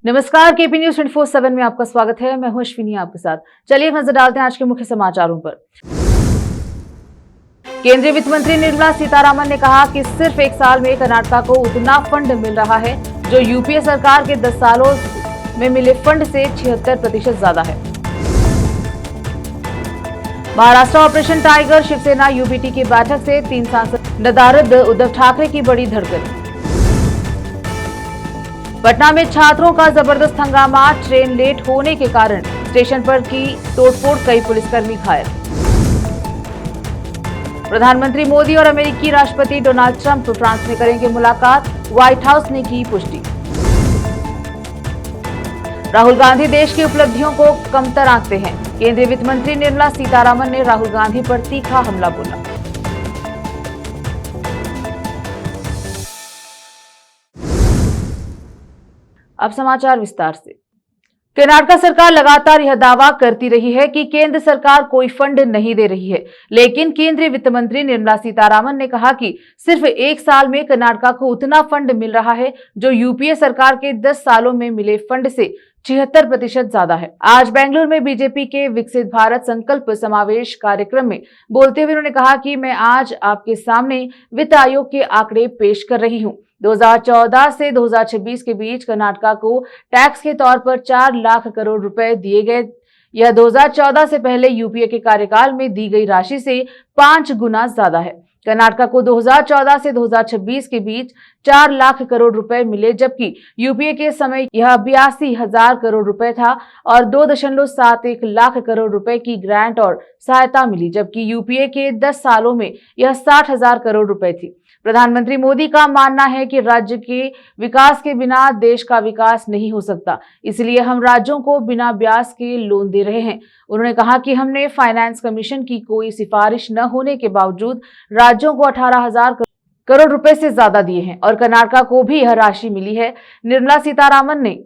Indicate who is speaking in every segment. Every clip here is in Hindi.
Speaker 1: नमस्कार, केपी न्यूज 24/7 में आपका स्वागत है। मैं हूं अश्विनी आपके साथ। चलिए नजर डालते हैं आज के मुख्य समाचारों पर। केंद्रीय वित्त मंत्री निर्मला सीतारामन ने कहा कि सिर्फ एक साल में कर्नाटक को उतना फंड मिल रहा है जो यूपीए सरकार के 10 सालों में मिले फंड से 76% ज्यादा है। Maharashtra operation tiger, Shiv Sena UBT की बैठक से 3 सांसद नदारद, उद्धव ठाकरे की बड़ी धड़कन। पटना में छात्रों का जबरदस्त हंगामा, ट्रेन लेट होने के कारण स्टेशन पर की तोड़फोड़, कई पुलिसकर्मी घायल। प्रधानमंत्री मोदी और अमेरिकी राष्ट्रपति डोनाल्ड ट्रंप फ्रांस में करेंगे मुलाकात, व्हाइट हाउस ने की पुष्टि। राहुल गांधी देश की उपलब्धियों को कमतर आंकते हैं, केंद्रीय वित्त मंत्री निर्मला सीतारामन ने राहुल गांधी पर तीखा हमला बोला। अब समाचार विस्तार से। कर्नाटक सरकार लगातार यह दावा करती रही है कि केंद्र सरकार कोई फंड नहीं दे रही है, लेकिन केंद्रीय वित्त मंत्री निर्मला सीतारामन ने कहा कि सिर्फ एक साल में कर्नाटक को उतना फंड मिल रहा है जो यूपीए सरकार के 10 सालों में मिले फंड से 76% ज्यादा है। आज बेंगलुरु में बीजेपी के विकसित भारत संकल्प समावेश कार्यक्रम में बोलते हुए उन्होंने कहा कि मैं आज आपके सामने वित्त आयोग के आंकड़े पेश कर रही हूं। 2014 से 2026 के बीच कर्नाटक को टैक्स के तौर पर 4 लाख करोड़ रुपए दिए गए। यह 2014 से पहले यूपीए के कार्यकाल में दी गई राशि से 5 गुना ज्यादा है। कर्नाटक को 2014 से 2026 के बीच 4 लाख करोड़ रुपए मिले, जबकि यूपीए के समय यह 82,000 करोड़ रुपए था और 2.71 लाख करोड़ रुपए की ग्रांट और सहायता मिली, जबकि यूपीए के 10 सालों में यह 60,000 करोड़ रुपए थी। प्रधानमंत्री मोदी का मानना है कि राज्य के विकास के बिना देश का विकास नहीं हो सकता, इसलिए हम राज्यों को बिना ब्याज के लोन दे रहे हैं। उन्होंने कहा कि हमने फाइनेंस कमीशन की कोई सिफारिश न होने के बावजूद राज्यों को 18,000 करोड़ रुपए से ज्यादा दिए हैं और कर्नाटक को भी यह राशि मिली है। निर्मला सीतारामन ने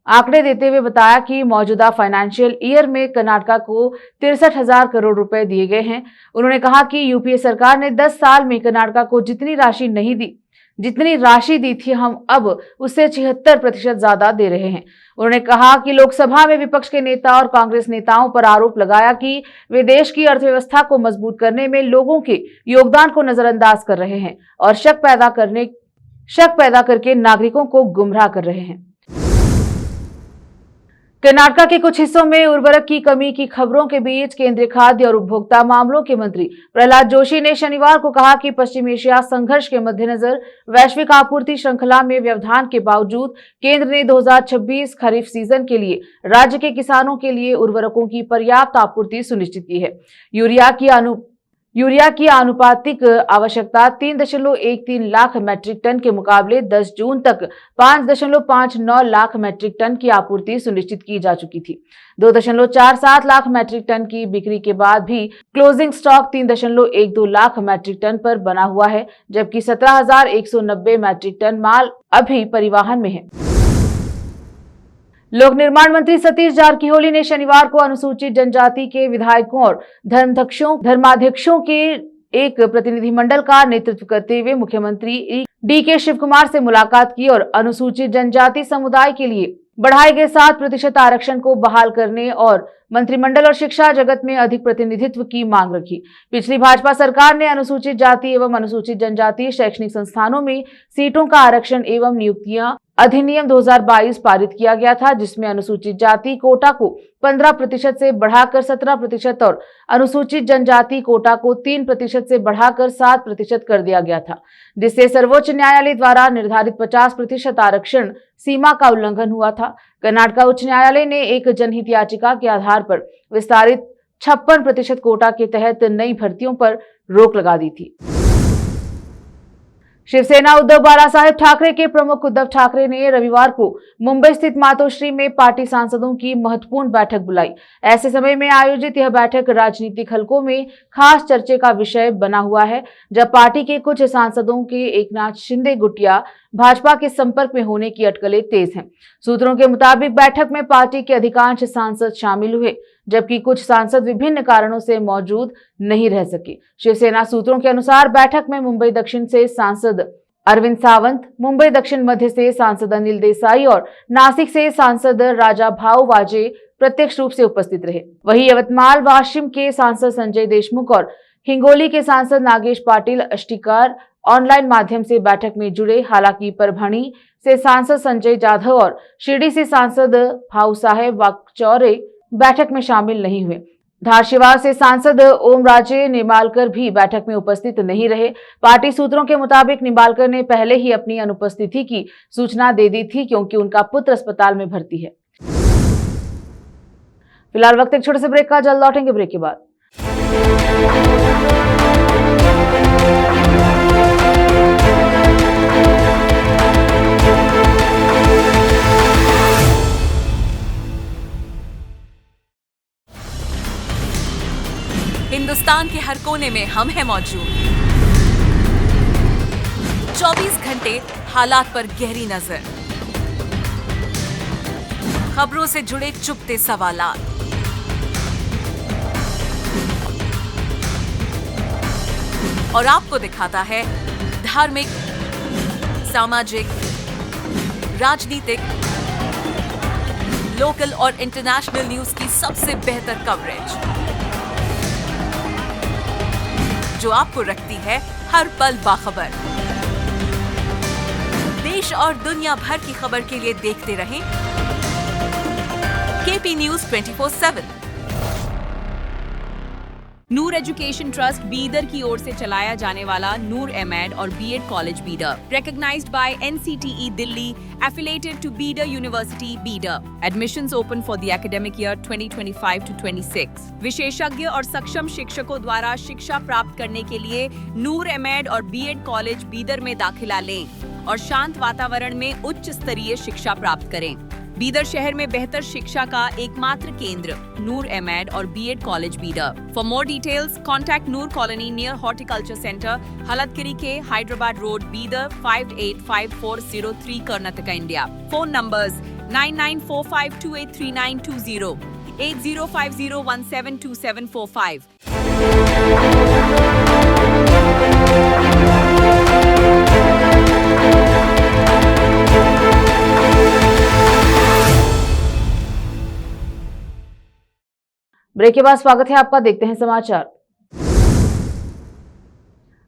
Speaker 1: आंकड़े देते हुए बताया कि मौजूदा फाइनेंशियल ईयर में कर्नाटक को 63,000 करोड़ रुपए दिए गए हैं। उन्होंने कहा कि यूपीए सरकार ने 10 साल में कर्नाटक को जितनी राशि दी थी, हम अब उससे 76% ज्यादा दे रहे हैं। उन्होंने कहा कि लोकसभा में विपक्ष के नेता और कांग्रेस नेताओं पर आरोप लगाया कि वे देश की अर्थव्यवस्था को मजबूत करने में लोगों के योगदान को नजरअंदाज कर रहे हैं और शक पैदा करके नागरिकों को गुमराह कर रहे हैं। कर्नाटक के कुछ हिस्सों में उर्वरक की कमी की खबरों के बीच केंद्रीय खाद्य और उपभोक्ता मामलों के मंत्री प्रहलाद जोशी ने शनिवार को कहा कि पश्चिम एशिया संघर्ष के मद्देनजर वैश्विक आपूर्ति श्रृंखला में व्यवधान के बावजूद केंद्र ने 2026 खरीफ सीजन के लिए राज्य के किसानों के लिए उर्वरकों की पर्याप्त आपूर्ति सुनिश्चित की है। यूरिया की आनुपातिक आवश्यकता 3.13 लाख मैट्रिक टन के मुकाबले 10 जून तक 5.59 लाख मैट्रिक टन की आपूर्ति सुनिश्चित की जा चुकी थी। 2.47 लाख मैट्रिक टन की बिक्री के बाद भी closing stock 3.12 lakh metric ton पर बना हुआ है, जबकि 17,190 मैट्रिक टन माल अभी परिवहन में है। लोक निर्माण मंत्री सतीश जारकिहोली ने शनिवार को अनुसूचित जनजाति के विधायकों और धर्माध्यक्षों के एक प्रतिनिधिमंडल का नेतृत्व करते हुए मुख्यमंत्री डीके शिवकुमार से मुलाकात की और अनुसूचित जनजाति समुदाय के लिए बढ़ाए गए 7% आरक्षण को बहाल करने और मंत्रिमंडल और शिक्षा जगत में अधिक प्रतिनिधित्व की मांग रखी। पिछली भाजपा सरकार ने अनुसूचित जाति एवं अनुसूचित जनजाति शैक्षणिक संस्थानों में सीटों का आरक्षण एवं नियुक्तियां अधिनियम 2022 पारित किया गया था, जिसमें अनुसूचित जाति कोटा को 15% से बढ़ाकर 17% और अनुसूचित जनजाति कोटा को 3% से बढ़ाकर 7% कर दिया गया था, जिससे सर्वोच्च न्यायालय द्वारा निर्धारित 50% आरक्षण सीमा का उल्लंघन हुआ था। कर्नाटक उच्च न्यायालय ने एक जनहित याचिका के आधार पर विस्तारित 56% कोटा के तहत नई भर्तियों पर रोक लगा दी थी। शिवसेना उद्धव बालासाहेब ठाकरे के प्रमुख उद्धव ठाकरे ने रविवार को मुंबई स्थित मातोश्री में पार्टी सांसदों की महत्वपूर्ण बैठक बुलाई। ऐसे समय में आयोजित यह बैठक राजनीतिक हलकों में खास चर्चे का विषय बना हुआ है, जब पार्टी के कुछ सांसदों के एकनाथ शिंदे गुटिया भाजपा के संपर्क में होने की अटकलें तेज हैं। सूत्रों के मुताबिक बैठक में पार्टी के अधिकांश सांसद शामिल हुए, जबकि कुछ सांसद विभिन्न कारणों से मौजूद नहीं रह सके। शिवसेना सूत्रों के अनुसार बैठक में मुंबई दक्षिण से सांसद अरविंद सावंत, मुंबई दक्षिण मध्य से सांसद अनिल देसाई और नासिक से सांसद राजा भाऊ वाजे प्रत्यक्ष रूप से उपस्थित रहे। वहीं यवतमाल वाशिम के सांसद संजय देशमुख और हिंगोली के सांसद नागेश पाटिल अष्टिकार ऑनलाइन माध्यम से बैठक में जुड़े। हालांकि परभणी से सांसद संजय जाधव और शिरडी से सांसद भाऊ साहेब वाकचौरे बैठक में शामिल नहीं हुए। धारशिवार से सांसद ओम राजे निम्बालकर भी बैठक में उपस्थित नहीं रहे। पार्टी सूत्रों के मुताबिक निम्बालकर ने पहले ही अपनी अनुपस्थिति की सूचना दे दी थी, क्योंकि उनका पुत्र अस्पताल में भर्ती है। फिलहाल वक्त एक छोटे से ब्रेक का, जल्द लौटेंगे ब्रेक के बाद।
Speaker 2: हिंदुस्तान के हर कोने में हम हैं मौजूद। 24 घंटे हालात पर गहरी नजर, खबरों से जुड़े चुपते सवालात, और आपको दिखाता है धार्मिक, सामाजिक, राजनीतिक, लोकल और इंटरनेशनल न्यूज की सबसे बेहतर कवरेज, जो आपको रखती है हर पल बाखबर। देश और दुनिया भर की खबर के लिए देखते रहें KP news 24/7।
Speaker 3: Noor education trust Bidar की ओर से चलाया जाने वाला नूर एमएड और BEd college Bidar, recognized by NCTE Delhi, affiliated to Bidar University, Bidar. Admissions open for the academic year 2025 to 26. विशेषज्ञ और सक्षम शिक्षकों द्वारा शिक्षा प्राप्त करने के लिए नूर एमएड और बीएड कॉलेज बीदर में दाखिला लें और शांत वातावरण में उच्च स्तरीय शिक्षा प्राप्त करें। बीदर शहर में बेहतर शिक्षा का एकमात्र केंद्र नूर एमएड और BEd college Bidar. For more details contact Noor colony near horticulture centre, Halatgiri के Hyderabad road, Bidar 585403 Karnataka, India. Phone numbers 9945283920, 8050172745।
Speaker 1: Break के बाद स्वागत है आपका। देखते हैं समाचार।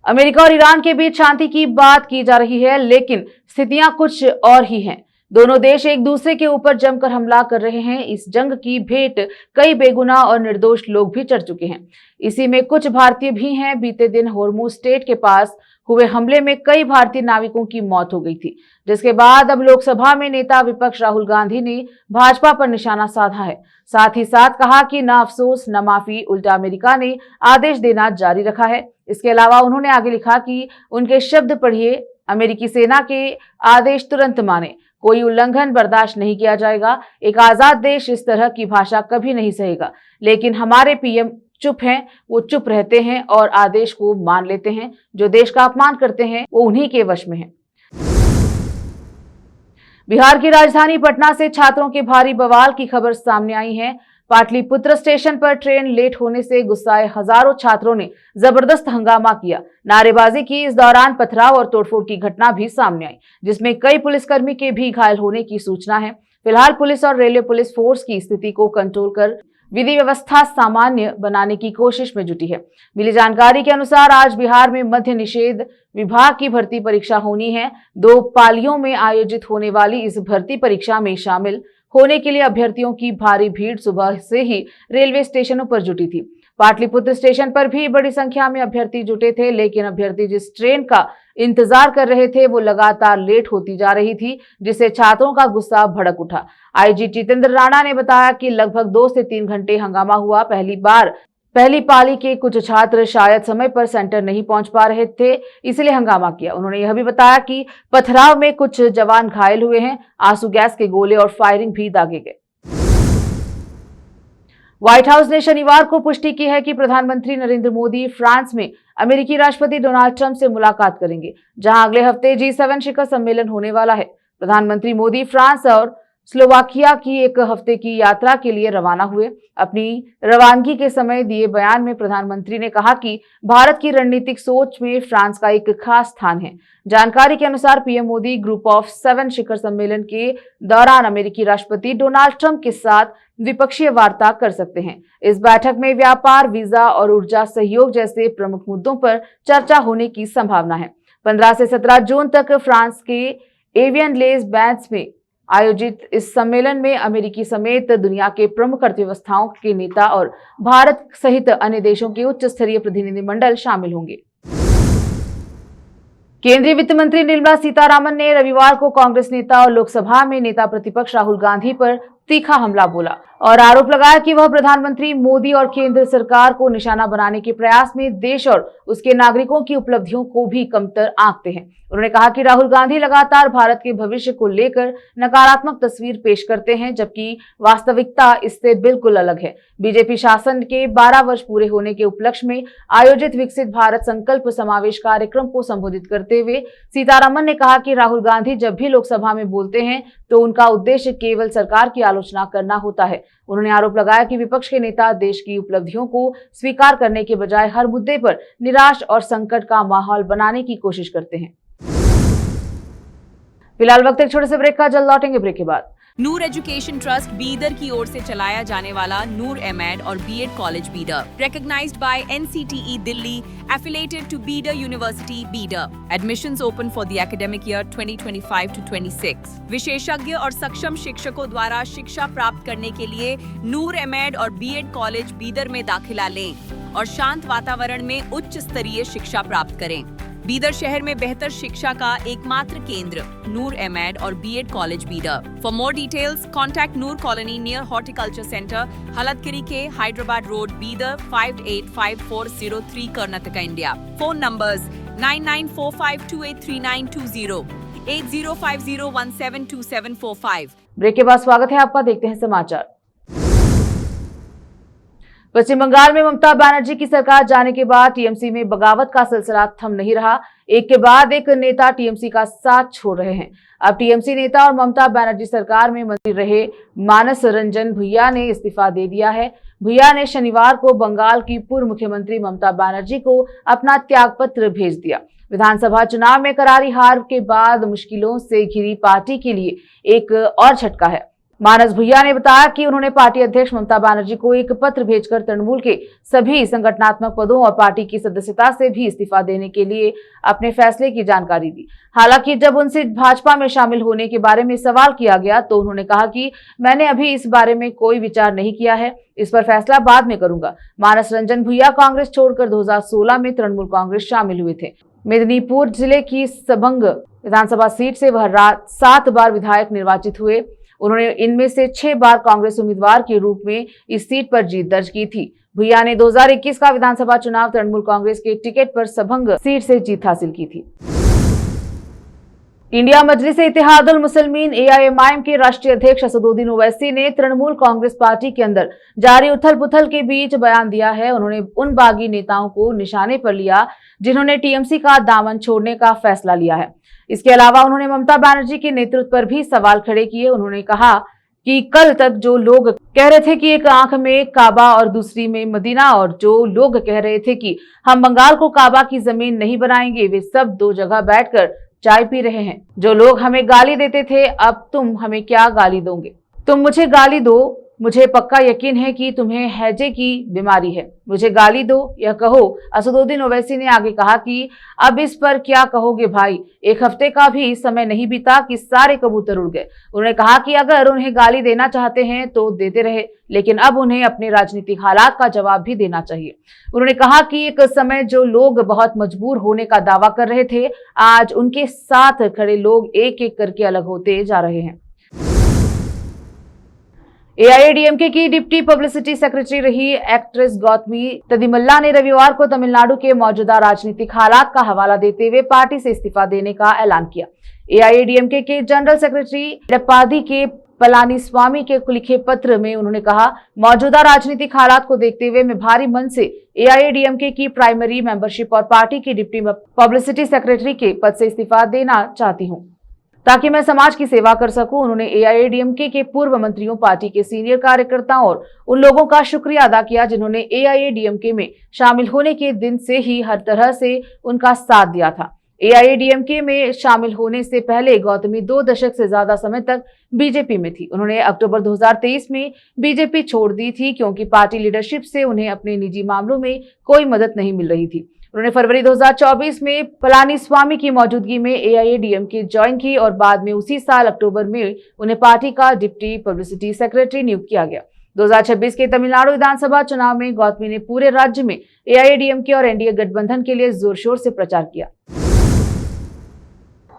Speaker 1: अमेरिका और ईरान के बीच शांति की बात की जा रही है, लेकिन स्थितियां कुछ और ही हैं। दोनों देश एक दूसरे के ऊपर जमकर हमला कर रहे हैं। इस जंग की भेंट कई बेगुनाह और निर्दोष लोग भी चढ़ चुके हैं। इसी में कुछ भारतीय भी हैं। बीते दिन होर्मुज स्ट्रेट के पास हुए हमले में कई भारतीय नाविकों की मौत हो गई थी, जिसके बाद अब लोकसभा में नेता विपक्ष राहुल गांधी ने भाजपा पर निशाना साधा है। साथ ही साथ कहा कि न अफसोस न माफी, उल्टा अमेरिका ने आदेश देना जारी रखा है। इसके अलावा उन्होंने आगे लिखा कि उनके शब्द पढ़िए, अमेरिकी सेना के आदेश तुरंत माने, कोई उल्लंघन बर्दाश्त नहीं किया जाएगा। एक आजाद देश इस तरह की भाषा कभी नहीं सहेगा। लेकिन हमारे पीएम चुप हैं, वो चुप रहते हैं और आदेश को मान लेते हैं। जो देश का अपमान करते हैं वो उन्हीं के वश में है। बिहार की राजधानी पटना से छात्रों के भारी बवाल की खबर सामने आई है। पाटलिपुत्र स्टेशन पर ट्रेन लेट होने से गुस्साए हजारों छात्रों ने जबरदस्त हंगामा किया, नारेबाजी की। इस दौरान पथराव और तोड़फोड़ की घटना भी सामने आई, जिसमें कई पुलिसकर्मी के भी घायल होने की सूचना है। फिलहाल पुलिस और रेलवे पुलिस फोर्स की स्थिति को कंट्रोल कर विधि व्यवस्था सामान्य बनाने की कोशिश में जुटी है। मिली जानकारी के अनुसार आज बिहार में मद्य निषेध विभाग की भर्ती परीक्षा होनी है। 2 पालियों में आयोजित होने वाली इस भर्ती परीक्षा में शामिल होने के लिए अभ्यर्थियों की भारी भीड़ सुबह से ही रेलवे स्टेशनों पर जुटी थी। पाटलिपुत्र स्टेशन पर भी बड़ी संख्या में अभ्यर्थी जुटे थे, लेकिन अभ्यर्थी जिस ट्रेन का इंतजार कर रहे थे वो लगातार लेट होती जा रही थी, जिससे छात्रों का गुस्सा भड़क उठा। आईजी जितेंद्र राणा ने बताया कि लगभग 2 से 3 घंटे हंगामा हुआ। पहली पाली के कुछ छात्र शायद समय पर सेंटर नहीं पहुंच पा रहे थे, इसलिए हंगामा किया। उन्होंने यह भी बताया कि पथराव में कुछ जवान घायल हुए हैं। आंसू गैस के गोले और फायरिंग भी दागे गए। व्हाइट हाउस ने शनिवार को पुष्टि की है कि प्रधानमंत्री नरेंद्र मोदी फ्रांस में अमेरिकी राष्ट्रपति डोनाल्ड ट्रंप से मुलाकात करेंगे, जहां अगले हफ्ते G7 शिखर सम्मेलन होने वाला है। प्रधानमंत्री मोदी फ्रांस और स्लोवाकिया की एक हफ्ते की यात्रा के लिए रवाना हुए। अपनी रवानगी के समय दिए बयान में प्रधानमंत्री ने कहा कि भारत की रणनीतिक सोच में फ्रांस का एक खास स्थान है। जानकारी के अनुसार पीएम मोदी ग्रुप ऑफ 7 शिखर सम्मेलन के दौरान अमेरिकी राष्ट्रपति डोनाल्ड ट्रंप के साथ द्विपक्षीय वार्ता कर सकते हैं। इस बैठक में व्यापार, वीजा और ऊर्जा सहयोग जैसे प्रमुख मुद्दों पर चर्चा होने की संभावना है। 15 से 17 जून तक फ्रांस के एवियन लेस बैंस में आयोजित इस सम्मेलन में अमेरिकी समेत दुनिया के प्रमुख अर्थव्यवस्थाओं के नेता और भारत सहित अन्य देशों के उच्च स्तरीय प्रतिनिधिमंडल शामिल होंगे। केंद्रीय वित्त मंत्री निर्मला सीतारामन ने रविवार को कांग्रेस नेता और लोकसभा में नेता प्रतिपक्ष राहुल गांधी पर तीखा हमला बोला और आरोप लगाया कि वह प्रधानमंत्री मोदी और केंद्र सरकार को निशाना बनाने के प्रयास में देश और उसके नागरिकों की उपलब्धियों को भी कमतर आंकते हैं। उन्होंने कहा कि राहुल गांधी लगातार भारत के भविष्य को लेकर नकारात्मक तस्वीर पेश करते हैं, जबकि वास्तविकता इससे बिल्कुल अलग है। बीजेपी शासन के 12 वर्ष पूरे होने के उपलक्ष्य में आयोजित विकसित भारत संकल्प समावेश कार्यक्रम को संबोधित करते हुए सीतारमण ने कहा कि राहुल गांधी जब भी लोकसभा में बोलते हैं तो उनका उद्देश्य केवल सरकार की आलोचना करना होता है। उन्होंने आरोप लगाया कि विपक्ष के नेता देश की उपलब्धियों को स्वीकार करने के बजाय हर मुद्दे पर निराश और संकट का माहौल बनाने की कोशिश करते हैं। फिलहाल वक्त एक छोटे से ब्रेक का, जल्द लौटेंगे ब्रेक के बाद।
Speaker 3: नूर एजुकेशन ट्रस्ट बीदर की ओर से चलाया जाने वाला नूर एमएड और BEd college Bidar, recognized by NCTE Delhi, affiliated to Bidar university Bidar. Admissions open for the academic year 2025 to 26. विशेषज्ञ और सक्षम शिक्षकों द्वारा शिक्षा प्राप्त करने के लिए नूर एमएड और बीएड कॉलेज बीदर में दाखिला लें और शांत वातावरण में उच्च स्तरीय शिक्षा प्राप्त करें। बीदर शहर में बेहतर शिक्षा का एकमात्र केंद्र नूर एमएड और BEd college Bidar. For more details contact Noor colony near horticulture centre, Halatgiri के Hyderabad road, Bidar 585403 Karnataka, India. Phone numbers 9945283920, 8050172745।
Speaker 1: Break के बाद स्वागत है आपका, देखते हैं समाचार। पश्चिम बंगाल में ममता बनर्जी की सरकार जाने के बाद टीएमसी में बगावत का सिलसिला थम नहीं रहा। एक के बाद एक नेता टीएमसी का साथ छोड़ रहे हैं। अब टीएमसी नेता और ममता बनर्जी सरकार में मंत्री रहे मानस रंजन भुइया ने इस्तीफा दे दिया है। भुइया ने शनिवार को बंगाल की पूर्व मुख्यमंत्री ममता बनर्जी को अपना त्यागपत्र भेज दिया। विधानसभा चुनाव में करारी हार के बाद मुश्किलों से घिरी पार्टी के लिए एक और झटका है। मानस भुइया ने बताया कि उन्होंने पार्टी अध्यक्ष ममता बनर्जी को एक पत्र भेजकर तृणमूल के सभी संगठनात्मक पदों और पार्टी की सदस्यता से भी इस्तीफा देने के लिए अपने फैसले की जानकारी दी। हालांकि जब उनसे भाजपा में शामिल होने के बारे में सवाल किया गया तो उन्होंने कहा कि मैंने अभी इस बारे में कोई विचार नहीं किया है, इस पर फैसला बाद में करूंगा। मानस रंजन भुइया कांग्रेस छोड़कर 2016 में तृणमूल कांग्रेस शामिल हुए थे। मेदिनीपुर जिले की सबंग विधानसभा सीट से वह 7 बार विधायक निर्वाचित हुए। उन्होंने इनमें से 6 बार कांग्रेस उम्मीदवार के रूप में इस सीट पर जीत दर्ज की थी। भुइया ने 2021 का विधानसभा चुनाव तृणमूल कांग्रेस के टिकट पर सबंग सीट से जीत हासिल की थी। इंडिया मजलिस-ए-इत्तेहादुल मुस्लिमीन एआईएमआईएम के राष्ट्रीय अध्यक्ष असदुद्दीन ओवैसी ने तृणमूल कांग्रेस पार्टी के अंदर जारी उथल-पुथल के बीच बयान दिया है। उन्होंने उन बागी नेताओं को निशाने पर लिया जिन्होंने टीएमसी का दामन छोड़ने का फैसला लिया है। इसके अलावा उन्होंने ममता बनर्जी के नेतृत्व पर भी सवाल खड़े किए। उन्होंने कहा कि कल तक जो लोग कह रहे थे कि एक आंख में काबा और दूसरी में मदीना, और जो लोग कह रहे थे कि हम बंगाल को काबा की जमीन नहीं बनाएंगे, वे सब 2 जगह बैठकर चाय पी रहे हैं। जो लोग हमें गाली देते थे, अब तुम हमें क्या गाली दोगे? तुम मुझे गाली दो, मुझे पक्का यकीन है कि तुम्हें हैजे की बीमारी है, मुझे गाली दो, यह कहो। असदुद्दीन ओवैसी ने आगे कहा कि अब इस पर क्या कहोगे भाई, 1 हफ्ते का भी समय नहीं बीता कि सारे कबूतर उड़ गए। उन्होंने कहा कि अगर उन्हें गाली देना चाहते हैं तो देते रहे, लेकिन अब उन्हें अपने राजनीतिक हालात का जवाब भी देना चाहिए। उन्होंने कहा कि एक समय जो लोग बहुत मजबूर होने का दावा कर रहे थे, आज उनके साथ खड़े लोग एक एक करके अलग होते जा रहे हैं। एआईएडीएमके की डिप्टी पब्लिसिटी सेक्रेटरी रही एक्ट्रेस गौतमी तदिमल्ला ने रविवार को तमिलनाडु के मौजूदा राजनीतिक हालात का हवाला देते हुए पार्टी से इस्तीफा देने का ऐलान किया। एआईएडीएमके के जनरल सेक्रेटरी एडप्पादी के पलानीस्वामी के लिखे पत्र में उन्होंने कहा, मौजूदा राजनीतिक हालात को देखते हुए मैं भारी मन से एआईएडीएमके की प्राइमरी मेंबरशिप और पार्टी की डिप्टी पब्लिसिटी सेक्रेटरी के पद से इस्तीफा देना चाहती हूँ। ताकि मैं समाज की सेवा कर सकूं। उन्होंने एआईएडीएमके के पूर्व मंत्रियों, पार्टी के सीनियर कार्यकर्ताओं और उन लोगों का शुक्रिया अदा किया जिन्होंने एआईएडीएमके में शामिल होने के दिन से ही हर तरह से उनका साथ दिया था। एआईएडीएमके में शामिल होने से पहले गौतमी 2 दशक से ज्यादा समय तक बीजेपी में थी। उन्होंने अक्टूबर 2023 में बीजेपी छोड़ दी थी क्योंकि पार्टी लीडरशिप से उन्हें अपने निजी मामलों में कोई मदद नहीं मिल रही थी। उन्होंने फरवरी 2024 में पलानीस्वामी की मौजूदगी में एआईएडीएमके ज्वाइन की और बाद में उसी साल अक्टूबर में उन्हें पार्टी का डिप्टी पब्लिसिटी सेक्रेटरी नियुक्त किया गया। 2026 के तमिलनाडु विधानसभा चुनाव में गौतमी ने पूरे राज्य में एआईएडीएमके और एनडीए गठबंधन के लिए जोर शोर से प्रचार किया।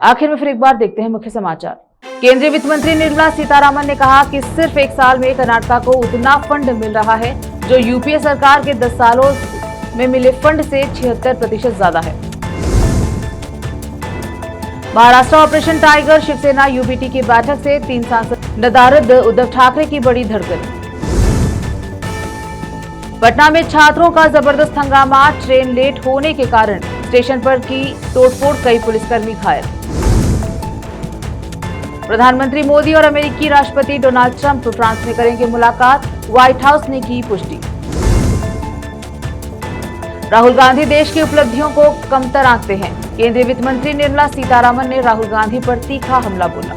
Speaker 1: आखिर में फिर एक बार देखते हैं मुख्य समाचार। केंद्रीय वित्त मंत्री निर्मला सीतारामन ने कहा कि सिर्फ एक साल में कर्नाटक को उतना फंड मिल रहा है जो यूपीए सरकार के 10 सालों में मिले फंड से 76% ज्यादा है। Maharashtra operation tiger, Shiv Sena UBT की बैठक से 3 सांसद नदारद, उद्धव ठाकरे की बड़ी धड़कन। पटना में छात्रों का जबरदस्त हंगामा, ट्रेन लेट होने के कारण स्टेशन पर की तोड़फोड़, कई पुलिसकर्मी घायल। प्रधानमंत्री मोदी और अमेरिकी राष्ट्रपति डोनाल्ड ट्रंप फ्रांस में करेंगे मुलाकात, व्हाइट हाउस ने की पुष्टि। राहुल गांधी देश की उपलब्धियों को कमतर आंकते हैं, केंद्रीय वित्त मंत्री निर्मला सीतारामन ने राहुल गांधी पर तीखा हमला बोला।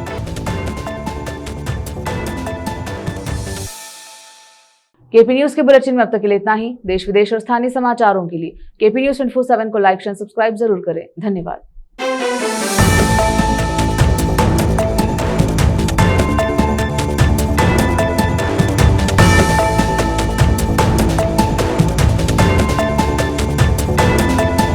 Speaker 1: केपी न्यूज के बुलेटिन में अब तक के लिए इतना ही। देश विदेश और स्थानीय समाचारों के लिए केपी न्यूज 24/7 को लाइक, शेयर, सब्सक्राइब जरूर करें। धन्यवाद।